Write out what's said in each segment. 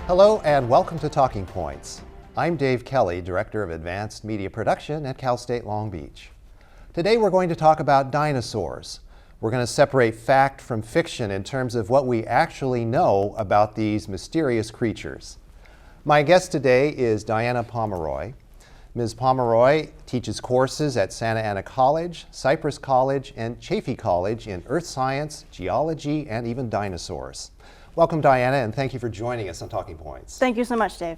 Hello and welcome to Talking Points. I'm Dave Kelly, Director of Advanced Media Production at Cal State Long Beach. Today we're going to talk about dinosaurs. We're going to separate fact from fiction in terms of what we actually know about these mysterious creatures. My guest today is Diana Pomeroy. Ms. Pomeroy teaches courses at Santa Ana College, Cypress College, and Chaffey College in earth science, geology, and even dinosaurs. Welcome, Diana, and thank you for joining us on Talking Points. Thank you so much, Dave.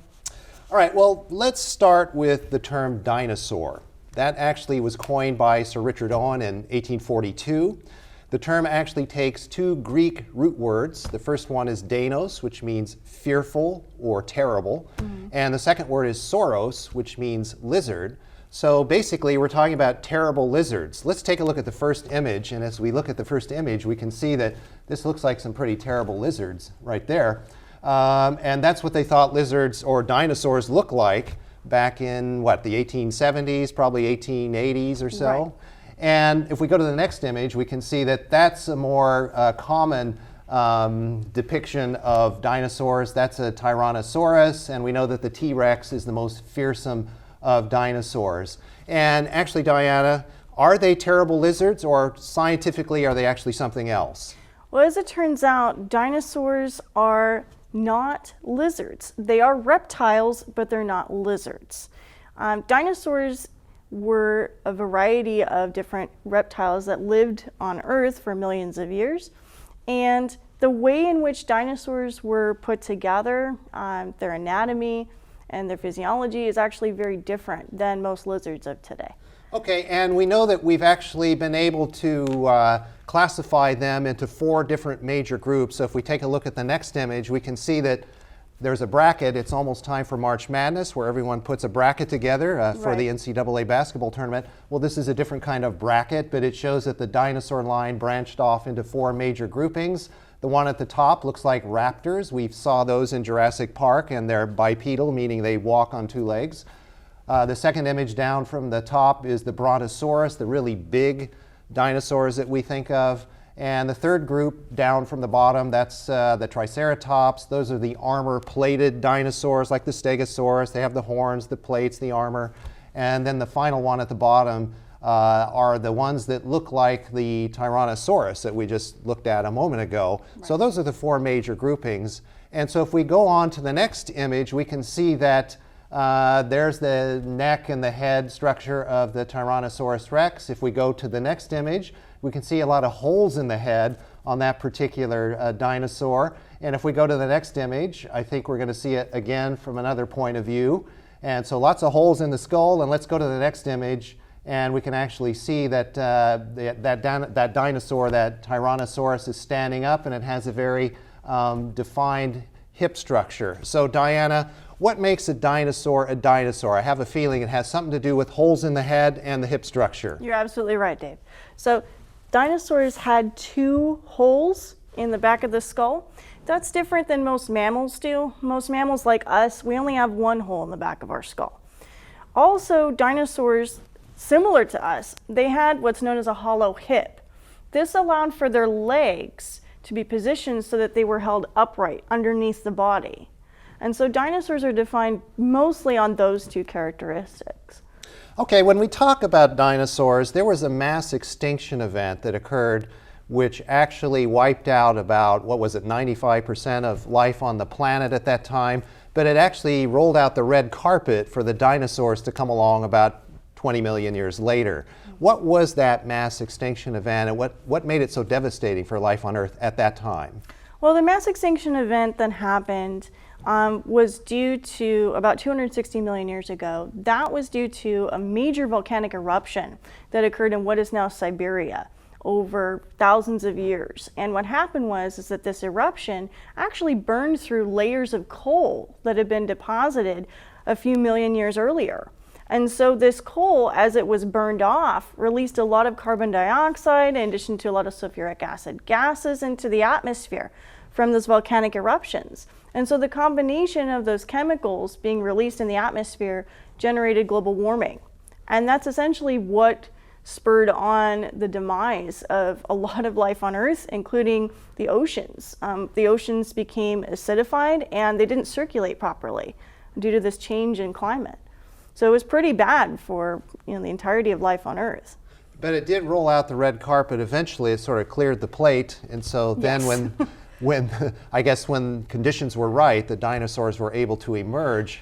All right, well, let's start with the term dinosaur. That actually was coined by Sir Richard Owen in 1842. The term actually takes two Greek root words. The first one is deinos, which means fearful or terrible. And the second word is sauros, which means lizard. So basically, we're talking about terrible lizards. Let's take a look at the first image. And as we look at the first image, we can see that this looks like some pretty terrible lizards right there. And that's what they thought lizards or dinosaurs looked like back in, what, the 1870s, probably 1880s or so. Right. And if we go to the next image, we can see that that's a more common depiction of dinosaurs. That's a Tyrannosaurus, and we know that the T-Rex is the most fearsome of dinosaurs. And actually, Diana, are they terrible lizards, or scientifically are they actually something else? Well, as it turns out, dinosaurs are not lizards. They are reptiles, but they're not lizards. Dinosaurs were a variety of different reptiles that lived on Earth for millions of years. And the way in which dinosaurs were put together, their anatomy and their physiology is actually very different than most lizards of today. Okay, and we know that we've actually been able to classify them into four different major groups. So if we take a look at the next image, we can see that there's a bracket. It's almost time for March Madness, where everyone puts a bracket together for the NCAA basketball tournament. Well, this is a different kind of bracket, but it shows that the dinosaur line branched off into four major groupings. The one at the top looks like raptors. We saw those in Jurassic Park, and they're bipedal, meaning they walk on two legs. The second image down from the top is the Brontosaurus, the really big dinosaurs that we think of. And the third group down from the bottom, that's the Triceratops. Those are the armor-plated dinosaurs like the Stegosaurus. They have the horns, the plates, the armor. And then the final one at the bottom are the ones that look like the Tyrannosaurus that we just looked at a moment ago. Right. So those are the four major groupings. And so if we go on to the next image, we can see that there's the neck and the head structure of the Tyrannosaurus rex. If we go to the next image, we can see a lot of holes in the head on that particular dinosaur. And if we go to the next image, I think we're going to see it again from another point of view. And so lots of holes in the skull. And let's go to the next image, and we can actually see that that dinosaur, that Tyrannosaurus, is standing up, and it has a very defined hip structure. So Diana, what makes a dinosaur a dinosaur? I have a feeling it has something to do with holes in the head and the hip structure. You're absolutely right, Dave. So dinosaurs had two holes in the back of the skull. That's different than most mammals do. Most mammals like us, we only have one hole in the back of our skull. Also, dinosaurs, similar to us, they had what's known as a hollow hip. This allowed for their legs to be positioned so that they were held upright underneath the body. And so dinosaurs are defined mostly on those two characteristics. Okay, when we talk about dinosaurs, there was a mass extinction event that occurred which actually wiped out about, 95% of life on the planet at that time, but it actually rolled out the red carpet for the dinosaurs to come along about 20 million years later. What was that mass extinction event, and what made it so devastating for life on Earth at that time? Well, the mass extinction event that happened was due to about 260 million years ago. That was due to a major volcanic eruption that occurred in what is now Siberia over thousands of years. And what happened was that this eruption actually burned through layers of coal that had been deposited a few million years earlier. And so this coal, as it was burned off, released a lot of carbon dioxide in addition to a lot of sulfuric acid gases into the atmosphere from those volcanic eruptions. And so the combination of those chemicals being released in the atmosphere generated global warming. And that's essentially what spurred on the demise of a lot of life on Earth, including the oceans. The oceans became acidified and they didn't circulate properly due to this change in climate. So it was pretty bad for the entirety of life on Earth. But it did roll out the red carpet eventually. It sort of cleared the plate, and so then Yes. when I guess when conditions were right, the dinosaurs were able to emerge.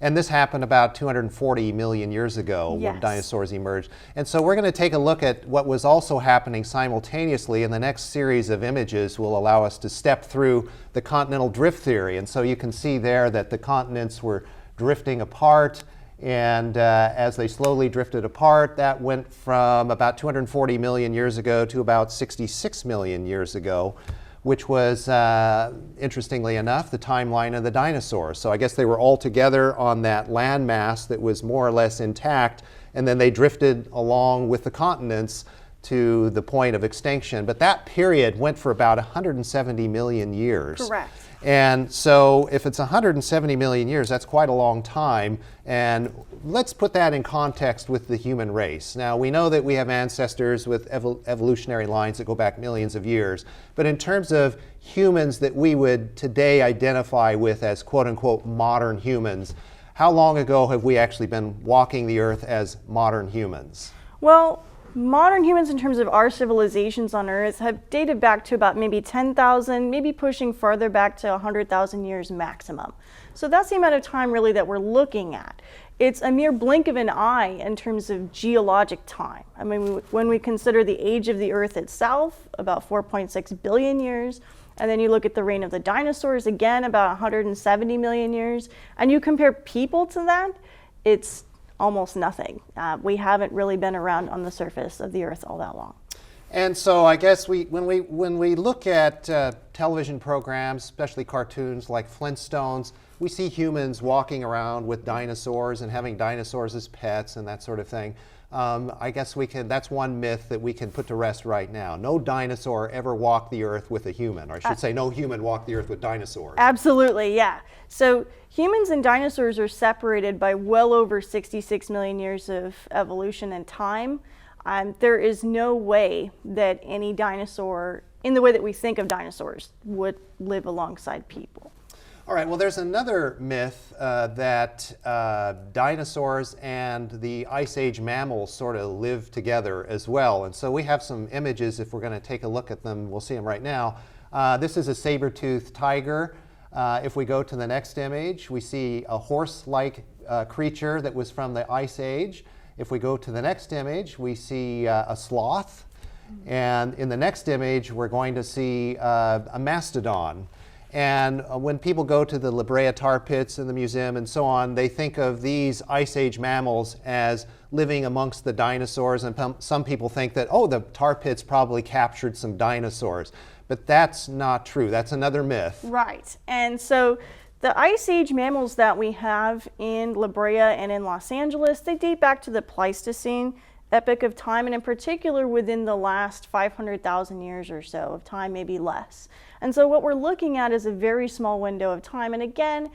And this happened about 240 million years ago when Yes. dinosaurs emerged. And so we're going to take a look at what was also happening simultaneously, and the next series of images will allow us to step through the continental drift theory. And so you can see there that the continents were drifting apart, and as they slowly drifted apart, that went from about 240 million years ago to about 66 million years ago, which was, interestingly enough, the timeline of the dinosaurs. So I guess they were all together on that landmass that was more or less intact, and then they drifted along with the continents to the point of extinction. But that period went for about 170 million years. Correct. And so if it's 170 million years, that's quite a long time. And let's put that in context with the human race. Now, we know that we have ancestors with evolutionary lines that go back millions of years. But in terms of humans that we would today identify with as quote-unquote modern humans, how long ago have we actually been walking the earth as modern humans? Well, modern humans in terms of our civilizations on Earth have dated back to about maybe 10,000, maybe pushing farther back to 100,000 years maximum. So that's the amount of time really that we're looking at. It's a mere blink of an eye in terms of geologic time. I mean, when we consider the age of the Earth itself, about 4.6 billion years, and then you look at the reign of the dinosaurs, again, about 170 million years, and you compare people to that, it's almost nothing. We haven't really been around on the surface of the Earth all that long. And so I guess when we look at television programs, especially cartoons like Flintstones, we see humans walking around with dinosaurs and having dinosaurs as pets and that sort of thing. I guess that's one myth that we can put to rest right now. No dinosaur ever walked the earth with a human, or I should say no human walked the earth with dinosaurs. Absolutely, yeah. So humans and dinosaurs are separated by well over 66 million years of evolution and time. There is no way that any dinosaur, in the way that we think of dinosaurs, would live alongside people. All right, well, there's another myth that dinosaurs and the Ice Age mammals sort of live together as well. And so we have some images. If we're going to take a look at them, we'll see them right now. This is a saber-toothed tiger. If we go to the next image, we see a horse-like creature that was from the Ice Age. If we go to the next image, we see a sloth. And in the next image, we're going to see a mastodon. And when people go to the La Brea tar pits in the museum and so on, they think of these Ice Age mammals as living amongst the dinosaurs. And some people think that, oh, the tar pits probably captured some dinosaurs. But that's not true. That's another myth. Right. And so the Ice Age mammals that we have in La Brea and in Los Angeles, they date back to the Pleistocene epoch of time, and in particular within the last 500,000 years or so of time, maybe less. And so what we're looking at is a very small window of time. And again,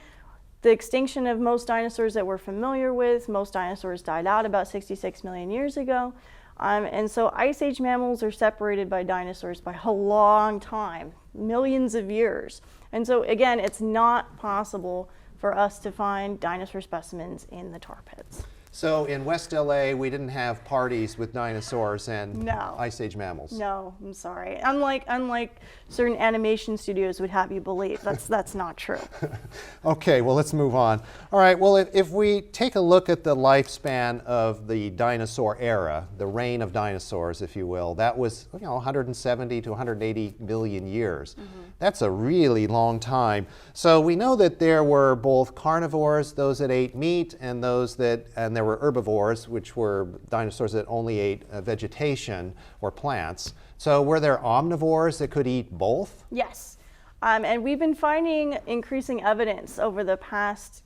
the extinction of most dinosaurs that we're familiar with, most dinosaurs died out about 66 million years ago. And so Ice Age mammals are separated by dinosaurs by a long time, millions of years. And so again, it's not possible for us to find dinosaur specimens in the tar pits. So in West LA, we didn't have parties with dinosaurs and Ice Age mammals. No, I'm sorry. Unlike certain animation studios would have you believe, that's not true. Okay, well, let's move on. All right, well, if we take a look at the lifespan of the dinosaur era, the reign of dinosaurs, if you will, that was 170 to 180 million years. Mm-hmm. That's a really long time. So we know that there were both carnivores, those that ate meat, and there were herbivores, which were dinosaurs that only ate vegetation or plants. So were there omnivores that could eat both? Yes. And we've been finding increasing evidence over the past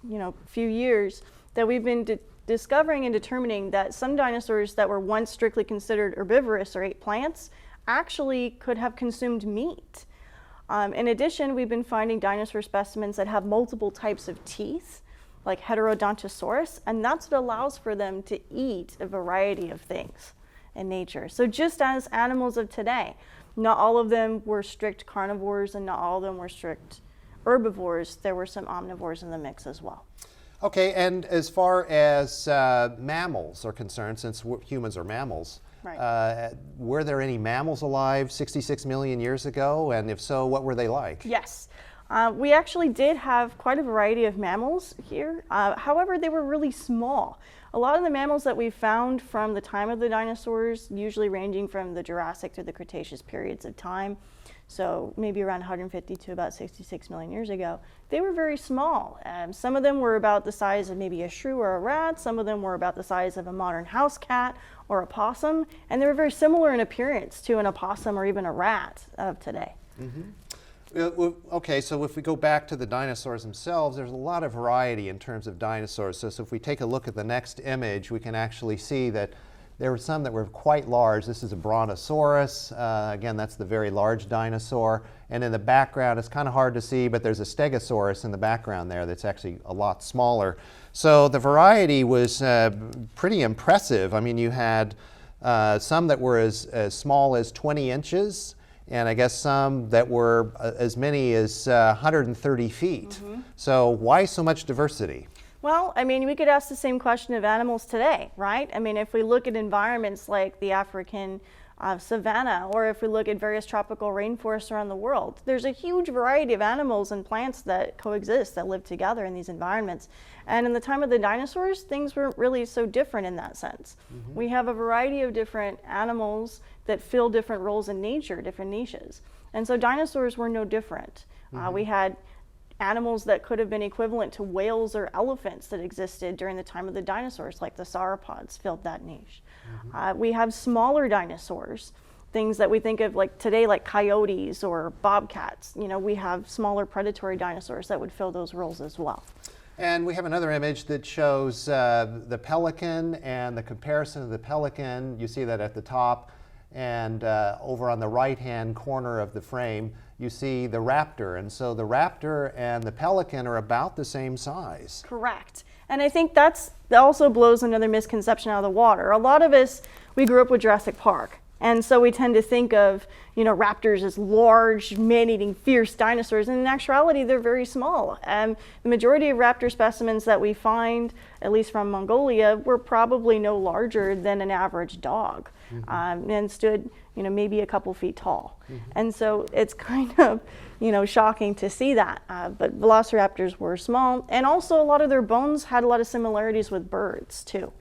few years that we've been discovering and determining that some dinosaurs that were once strictly considered herbivorous or ate plants actually could have consumed meat. In addition, we've been finding dinosaur specimens that have multiple types of teeth. like Heterodontosaurus, and that's what allows for them to eat a variety of things in nature. So just as animals of today, not all of them were strict carnivores and not all of them were strict herbivores. There were some omnivores in the mix as well. Okay, and as far as mammals are concerned, since humans are mammals, Right. Were there any mammals alive 66 million years ago? And if so, what were they like? Yes. We actually did have quite a variety of mammals here. However, they were really small. A lot of the mammals that we found from the time of the dinosaurs, usually ranging from the Jurassic to the Cretaceous periods of time, so maybe around 150 to about 66 million years ago, they were very small. Some of them were about the size of maybe a shrew or a rat. Some of them were about the size of a modern house cat or a possum. And they were very similar in appearance to an opossum or even a rat of today. Mm-hmm. Okay, so if we go back to the dinosaurs themselves, there's a lot of variety in terms of dinosaurs. So if we take a look at the next image, we can actually see that there were some that were quite large. This is a Brontosaurus. Again, that's the very large dinosaur. And in the background, it's kind of hard to see, but there's a Stegosaurus in the background there that's actually a lot smaller. So the variety was pretty impressive. I mean, you had some that were as small as 20 inches, and I guess some that were as many as 130 feet. Mm-hmm. So why so much diversity? Well, I mean, we could ask the same question of animals today, right? I mean, if we look at environments like the African savanna, or if we look at various tropical rainforests around the world, there's a huge variety of animals and plants that coexist, that live together in these environments. And in the time of the dinosaurs, things weren't really so different in that sense. Mm-hmm. We have a variety of different animals that fill different roles in nature, different niches. And so dinosaurs were no different. Mm-hmm. We had animals that could have been equivalent to whales or elephants that existed during the time of the dinosaurs, like the sauropods filled that niche. Mm-hmm. We have smaller dinosaurs, things that we think of like today, like coyotes or bobcats. You know, we have smaller predatory dinosaurs that would fill those roles as well. And we have another image that shows the pelican and the comparison of the pelican. You see that at the top, and over on the right-hand corner of the frame, you see the raptor. And so the raptor and the pelican are about the same size. Correct. And I think that also blows another misconception out of the water. A lot of us, we grew up with Jurassic Park. And so we tend to think of, you know, raptors as large, man-eating, fierce dinosaurs. And in actuality, they're very small. The majority of raptor specimens that we find, at least from Mongolia, were probably no larger than an average dog. Mm-hmm. And stood, you know, maybe a couple feet tall. Mm-hmm. And so it's kind of, you know, shocking to see that. But velociraptors were small. And also a lot of their bones had a lot of similarities with birds, too.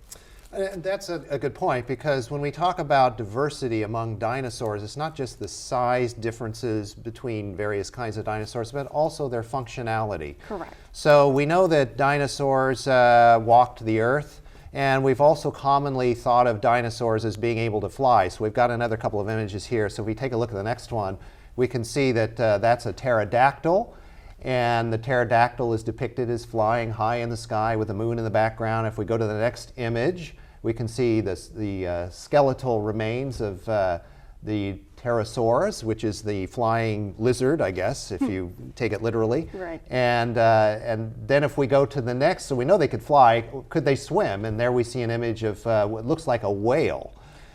That's a good point, because when we talk about diversity among dinosaurs, it's not just the size differences between various kinds of dinosaurs, but also their functionality. Correct. So we know that dinosaurs walked the earth, and we've also commonly thought of dinosaurs as being able to fly. So we've got another couple of images here. So if we take a look at the next one, we can see that that's a pterodactyl. And the pterodactyl is depicted as flying high in the sky with the moon in the background. If we go to the next image, we can see the skeletal remains of the pterosaurs, which is the flying lizard, I guess, if you take it literally. Right. And then if we go to the next, so we know they could fly, could they swim? And there we see an image of what looks like a whale.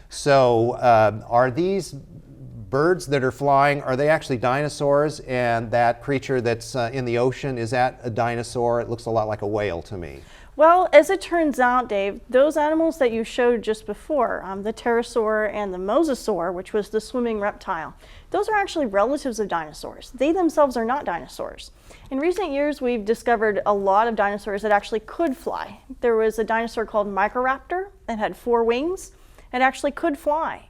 So are these birds that are flying, are they actually dinosaurs? And that creature that's in the ocean, is that a dinosaur? It looks a lot like a whale to me. Well, as it turns out, Dave, those animals that you showed just before, the pterosaur and the mosasaur, which was the swimming reptile, those are actually relatives of dinosaurs. They themselves are not dinosaurs. In recent years, we've discovered a lot of dinosaurs that actually could fly. There was a dinosaur called Microraptor that had 4 wings. It actually could fly.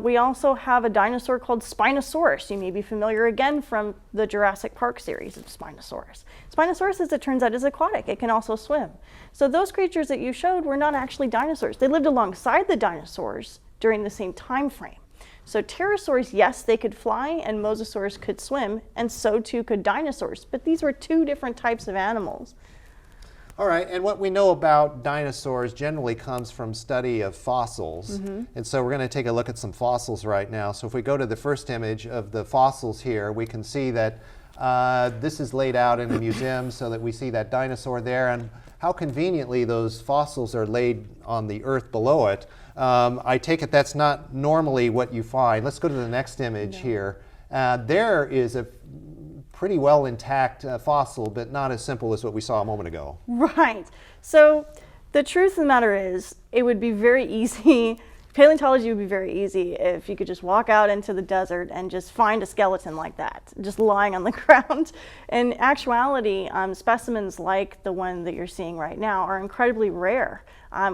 We also have a dinosaur called Spinosaurus. You may be familiar again from the Jurassic Park series of Spinosaurus. Spinosaurus, as it turns out, is aquatic. It can also swim. So those creatures that you showed were not actually dinosaurs. They lived alongside the dinosaurs during the same time frame. So pterosaurs, yes, they could fly, and mosasaurs could swim, and so too could dinosaurs. But these were 2 different types of animals. All right, and what we know about dinosaurs generally comes from study of fossils. Mm-hmm. And so we're going to take a look at some fossils right now. So if we go to the first image of the fossils here, we can see that this is laid out in a museum so that we see that dinosaur there. And how conveniently those fossils are laid on the earth below it. I take it that's not normally what you find. Let's go to the next image here. There is a pretty well intact fossil, but not as simple as what we saw a moment ago. Right. So the truth of the matter is, it would be very easy. Paleontology would be very easy if you could just walk out into the desert and just find a skeleton like that, just lying on the ground. In actuality, specimens like the one that you're seeing right now are incredibly rare.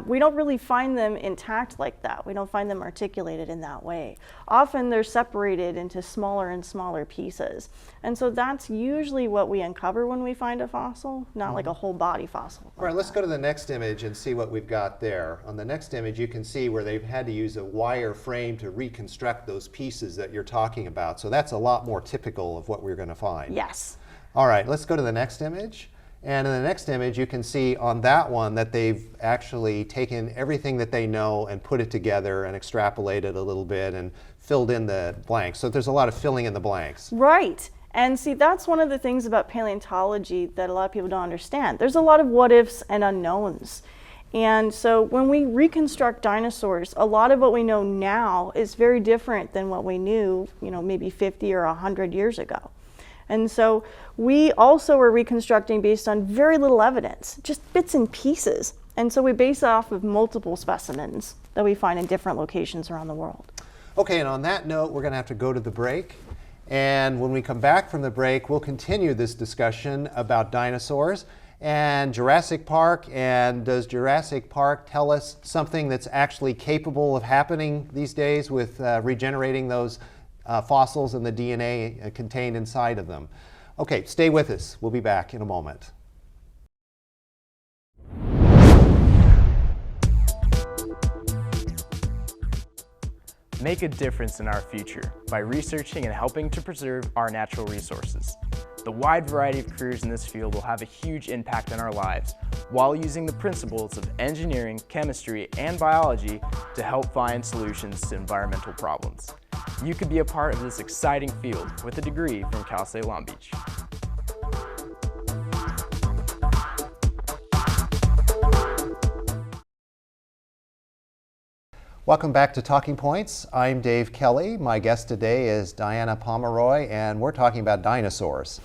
We don't really find them intact like that. We don't find them articulated in that way. Often they're separated into smaller and smaller pieces. And so that's usually what we uncover when we find a fossil, not like a whole body fossil. All right, let's go to the next image and see what we've got there. On the next image, you can see where they've had to use a wire frame to reconstruct those pieces that you're talking about. So that's a lot more typical of what we're going to find. Yes. All right, let's go to the next image. And in the next image, you can see on that one that they've actually taken everything that they know and put it together and extrapolated a little bit and filled in the blanks. So there's a lot of filling in the blanks. Right. And see, that's one of the things about paleontology that a lot of people don't understand. There's a lot of what ifs and unknowns. And so when we reconstruct dinosaurs, a lot of what we know now is very different than what we knew, maybe 50 or 100 years ago. And so we also are reconstructing based on very little evidence, just bits and pieces. And so we base off of multiple specimens that we find in different locations around the world. Okay, and on that note, we're going to have to go to the break. And when we come back from the break, we'll continue this discussion about dinosaurs and Jurassic Park. And does Jurassic Park tell us something that's actually capable of happening these days with regenerating those fossils and the DNA contained inside of them? Okay, stay with us. We'll be back in a moment. Make a difference in our future by researching and helping to preserve our natural resources. The wide variety of careers in this field will have a huge impact on our lives while using the principles of engineering, chemistry, and biology to help find solutions to environmental problems. You could be a part of this exciting field with a degree from Cal State Long Beach. Welcome back to Talking Points. I'm Dave Kelly. My guest today is Diana Pomeroy, and we're talking about dinosaurs.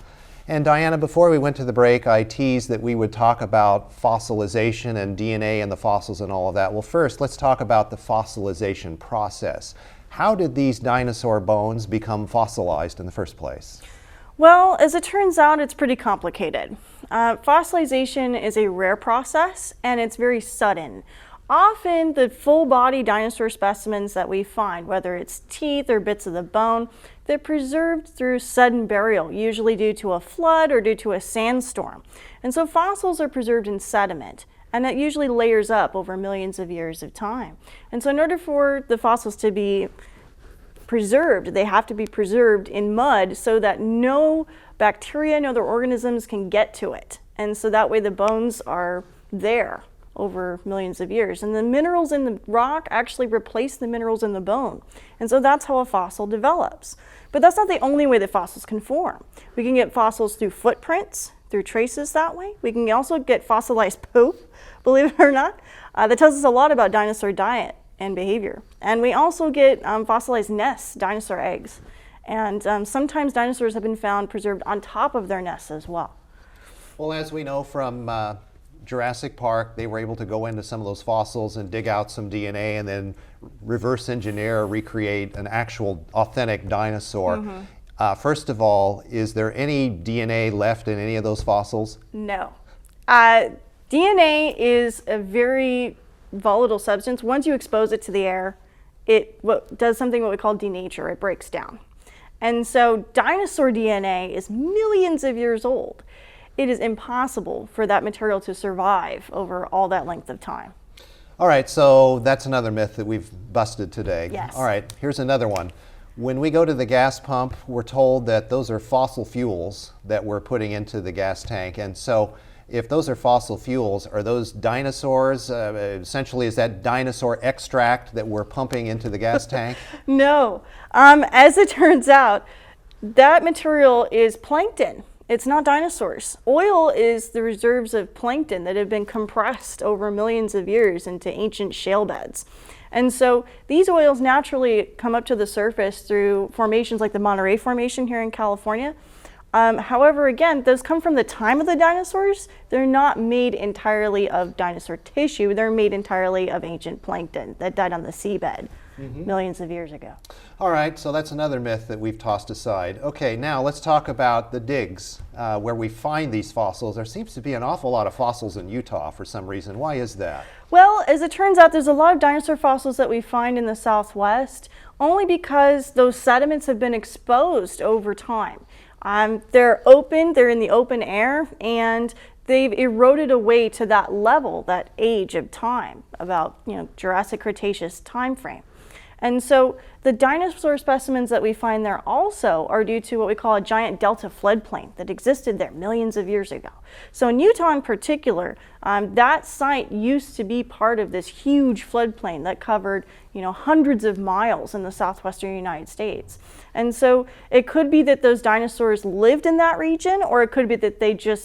And Diana, before we went to the break, I teased that we would talk about fossilization and DNA and the fossils and all of that. Well, first, let's talk about the fossilization process. How did these dinosaur bones become fossilized in the first place? Well, as it turns out, it's pretty complicated. Fossilization is a rare process, and it's very sudden. Often, the full-body dinosaur specimens that we find, whether it's teeth or bits of the bone, they're preserved through sudden burial, usually due to a flood or due to a sandstorm. And so fossils are preserved in sediment, and that usually layers up over millions of years of time. And so in order for the fossils to be preserved, they have to be preserved in mud so that no bacteria, no other organisms can get to it. And so that way the bones are there over millions of years. And the minerals in the rock actually replace the minerals in the bone. And so that's how a fossil develops. But that's not the only way that fossils can form. We can get fossils through footprints, through traces that way. We can also get fossilized poop, believe it or not. That tells us a lot about dinosaur diet and behavior. And we also get fossilized nests, dinosaur eggs. And sometimes dinosaurs have been found preserved on top of their nests as well. Well, as we know from Jurassic Park, they were able to go into some of those fossils and dig out some DNA and then reverse engineer, recreate an actual authentic dinosaur. First of all, is there any DNA left in any of those fossils? No. DNA is a very volatile substance. Once you expose it to the air, it does something what we call denature. It breaks down. And so dinosaur DNA is millions of years old. It is impossible for that material to survive over all that length of time. All right, so that's another myth that we've busted today. Yes. All right, here's another one. When we go to the gas pump, we're told that those are fossil fuels that we're putting into the gas tank. And so if those are fossil fuels, are those dinosaurs? Essentially, is that dinosaur extract that we're pumping into the gas tank? No. As it turns out, that material is plankton. It's not dinosaurs. Oil is the reserves of plankton that have been compressed over millions of years into ancient shale beds. And so these oils naturally come up to the surface through formations like the Monterey Formation here in California. However, again, those come from the time of the dinosaurs. They're not made entirely of dinosaur tissue. They're made entirely of ancient plankton that died on the seabed millions of years ago. All right, so that's another myth that we've tossed aside. Okay, now let's talk about the digs where we find these fossils. There seems to be an awful lot of fossils in Utah for some reason. Why is that? Well, as it turns out, there's a lot of dinosaur fossils that we find in the Southwest only because those sediments have been exposed over time. They're open, they're in the open air, and they've eroded away to that level, that age of time, about Jurassic Cretaceous time frame. And so the dinosaur specimens that we find there also are due to what we call a giant delta floodplain that existed there millions of years ago. So in Utah in particular, that site used to be part of this huge floodplain that covered hundreds of miles in the southwestern United States. And so it could be that those dinosaurs lived in that region, or it could be that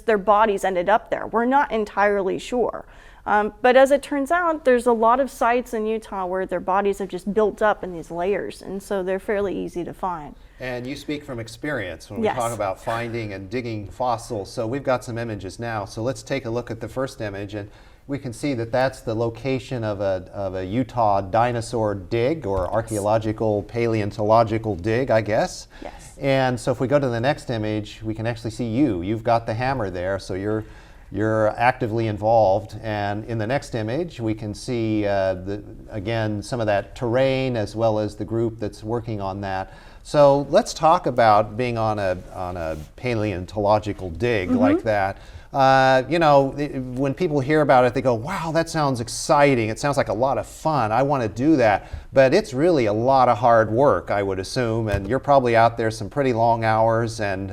their bodies ended up there. We're not entirely sure. But as it turns out, there's a lot of sites in Utah where their bodies have just built up in these layers, and so they're fairly easy to find. And you speak from experience when we Yes. talk about finding and digging fossils. So we've got some images now. So let's take a look at the first image, and we can see that that's the location of a Utah dinosaur dig, or archaeological, paleontological dig, I guess. Yes. And so if we go to the next image, we can actually see you've got the hammer there, so you're actively involved. And in the next image, we can see, again, some of that terrain as well as the group that's working on that. So let's talk about being on a paleontological dig like that. When people hear about it, they go, wow, that sounds exciting. It sounds like a lot of fun. I want to do that. But it's really a lot of hard work, I would assume. And you're probably out there some pretty long hours, and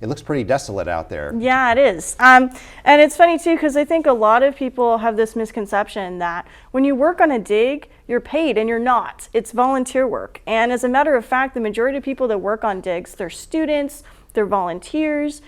it looks pretty desolate out there. Yeah, it is. And it's funny too, because I think a lot of people have this misconception that when you work on a dig, you're paid, and you're not. It's volunteer work. And as a matter of fact, the majority of people that work on digs, they're students, they're volunteers.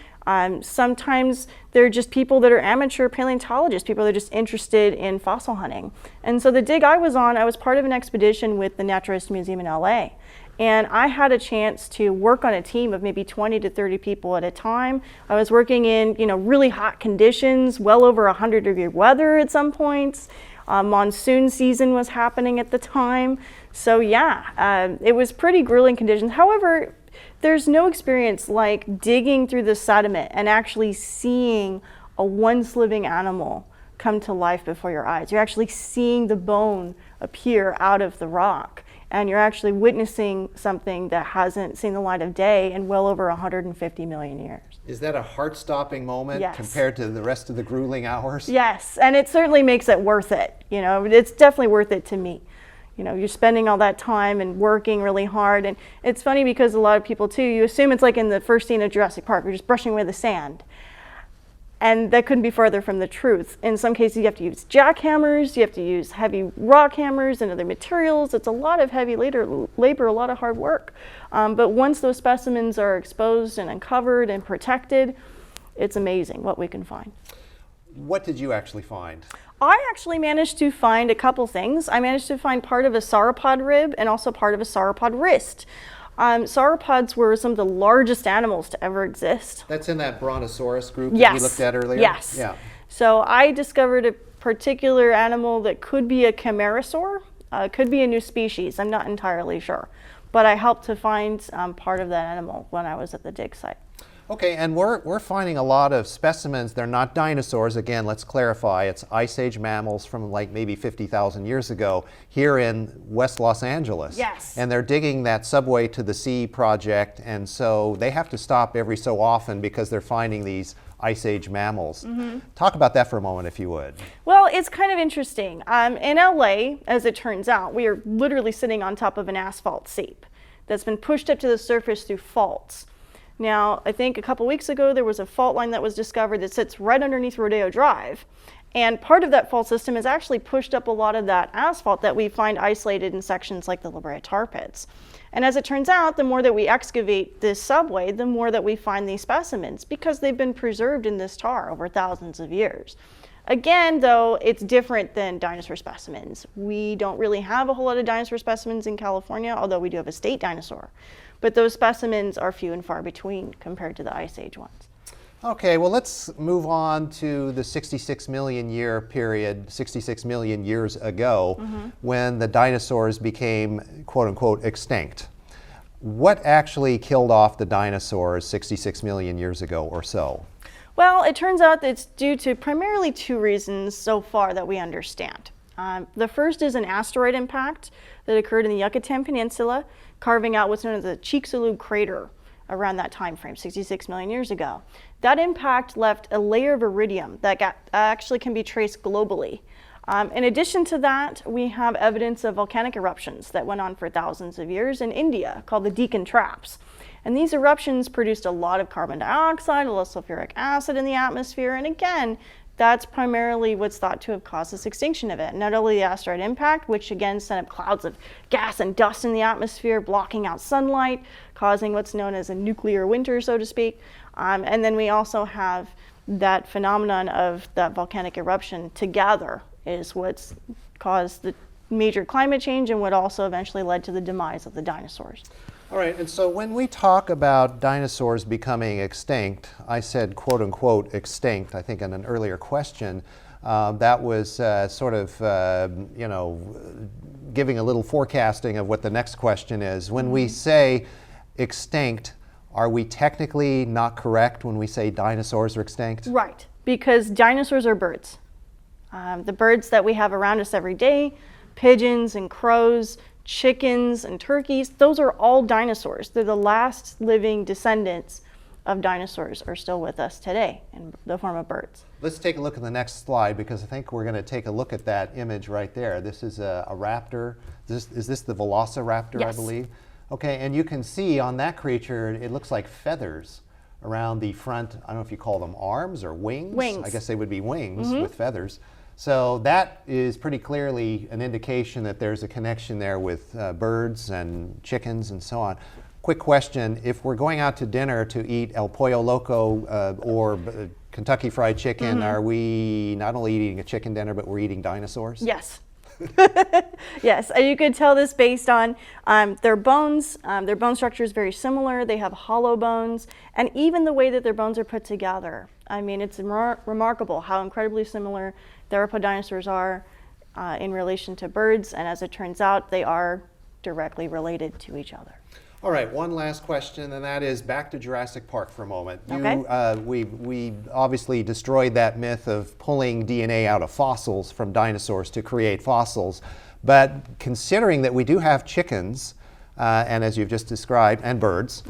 Sometimes they're just people that are amateur paleontologists, people that are just interested in fossil hunting. And so the dig I was on, I was part of an expedition with the Natural History Museum in LA. And I had a chance to work on a team of maybe 20 to 30 people at a time. I was working in really hot conditions, well over 100-degree weather at some points. Monsoon season was happening at the time. So yeah, it was pretty grueling conditions. However, there's no experience like digging through the sediment and actually seeing a once living animal come to life before your eyes. You're actually seeing the bone appear out of the rock, and you're actually witnessing something that hasn't seen the light of day in well over 150 million years. Is that a heart-stopping moment Yes. compared to the rest of the grueling hours? Yes, and it certainly makes it worth it. It's definitely worth it to me. You're spending all that time and working really hard. And it's funny because a lot of people too, you assume it's like in the first scene of Jurassic Park, you're just brushing away the sand. And that couldn't be farther from the truth. In some cases, you have to use jackhammers, you have to use heavy rock hammers and other materials. It's a lot of heavy labor, a lot of hard work. But once those specimens are exposed and uncovered and protected, it's amazing what we can find. What did you actually find? I actually managed to find a couple things. I managed to find part of a sauropod rib and also part of a sauropod wrist. Sauropods were some of the largest animals to ever exist. That's in that Brontosaurus group that Yes. we looked at earlier? Yes. Yeah. So I discovered a particular animal that could be a chimerosaur, could be a new species. I'm not entirely sure. But I helped to find part of that animal when I was at the dig site. Okay, and we're finding a lot of specimens. They're not dinosaurs. Again, let's clarify. It's Ice Age mammals from like maybe 50,000 years ago here in West Los Angeles. Yes. And they're digging that Subway to the Sea project, and so they have to stop every so often because they're finding these Ice Age mammals. Talk about that for a moment, if you would. Well, it's kind of interesting. In LA, as it turns out, we are literally sitting on top of an asphalt seep that's been pushed up to the surface through faults. Now, I think a couple weeks ago there was a fault line that was discovered that sits right underneath Rodeo Drive. And part of that fault system has actually pushed up a lot of that asphalt that we find isolated in sections like the La Brea tar pits. And as it turns out, the more that we excavate this subway, the more that we find these specimens because they've been preserved in this tar over thousands of years. Again, though, it's different than dinosaur specimens. We don't really have a whole lot of dinosaur specimens in California, although we do have a state dinosaur. But those specimens are few and far between compared to the Ice Age ones. Okay, well, let's move on to the 66 million year period, 66 million years ago, when the dinosaurs became, quote unquote, extinct. What actually killed off the dinosaurs 66 million years ago or so? Well, it turns out that it's due to primarily two reasons so far that we understand. The first is an asteroid impact that occurred in the Yucatan Peninsula, carving out what's known as the CSULB crater around that time frame, 66 million years ago. That impact left a layer of iridium that actually can be traced globally. In addition to that, we have evidence of volcanic eruptions that went on for thousands of years in India called the Deccan Traps. And these eruptions produced a lot of carbon dioxide, a lot of sulfuric acid in the atmosphere, and again, that's primarily what's thought to have caused this extinction event. Not only the asteroid impact, which again sent up clouds of gas and dust in the atmosphere, blocking out sunlight, causing what's known as a nuclear winter, so to speak. And then we also have that phenomenon of that volcanic eruption together is what's caused the major climate change and what also eventually led to the demise of the dinosaurs. All right, and so when we talk about dinosaurs becoming extinct, I said quote unquote extinct, I think in an earlier question. That was sort of, giving a little forecasting of what the next question is. When we say extinct, are we technically not correct when we say dinosaurs are extinct? Right, because dinosaurs are birds. The birds that we have around us every day, pigeons and crows, chickens and turkeys, those are all dinosaurs. They're the last living descendants of dinosaurs are still with us today in the form of birds. Let's take a look at the next slide because I think we're going to take a look at that image right there. This is a raptor. Is this the Velociraptor, Yes. I believe? Okay, and you can see on that creature, it looks like feathers around the front. I don't know if you call them arms or wings. Wings. I guess they would be wings with feathers. So that is pretty clearly an indication that there's a connection there with birds and chickens and so on. Quick question, if we're going out to dinner to eat El Pollo Loco or Kentucky Fried Chicken, are we not only eating a chicken dinner, but we're eating dinosaurs? Yes. Yes, you could tell this based on their bones. Their bone structure is very similar. They have hollow bones, and even the way that their bones are put together. I mean, it's remarkable how incredibly similar theropod dinosaurs are in relation to birds, and as it turns out, they are directly related to each other. All right, one last question, and that is back to Jurassic Park for a moment. Okay. We obviously destroyed that myth of pulling DNA out of fossils from dinosaurs to create fossils, but considering that we do have chickens, and as you've just described, and birds,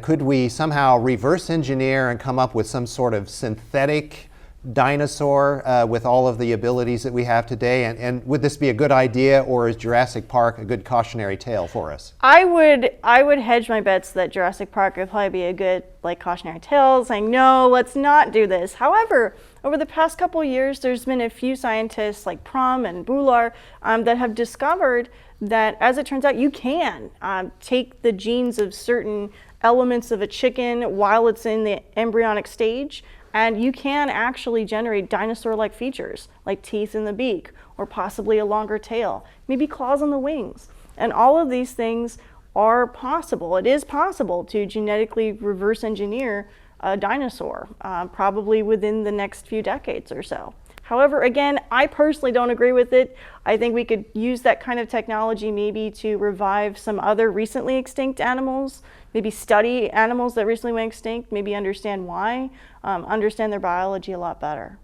could we somehow reverse engineer and come up with some sort of synthetic dinosaur with all of the abilities that we have today? And would this be a good idea, or is Jurassic Park a good cautionary tale for us? I would hedge my bets that Jurassic Park would probably be a good cautionary tale, saying no, let's not do this. However, over the past couple of years, there's been a few scientists like Prom and Bular that have discovered that, as it turns out, you can take the genes of certain elements of a chicken while it's in the embryonic stage, and you can actually generate dinosaur-like features, like teeth in the beak, or possibly a longer tail, maybe claws on the wings. And all of these things are possible. It is possible to genetically reverse engineer a dinosaur, probably within the next few decades or so. However, again, I personally don't agree with it. I think we could use that kind of technology maybe to revive some other recently extinct animals, maybe study animals that recently went extinct, maybe understand why, understand their biology a lot better.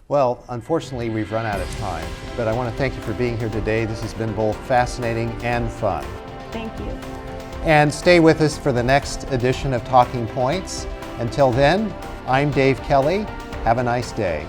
Well, unfortunately, we've run out of time, but I want to thank you for being here today. This has been both fascinating and fun. Thank you. And stay with us for the next edition of Talking Points. Until then, I'm Dave Kelly. Have a nice day.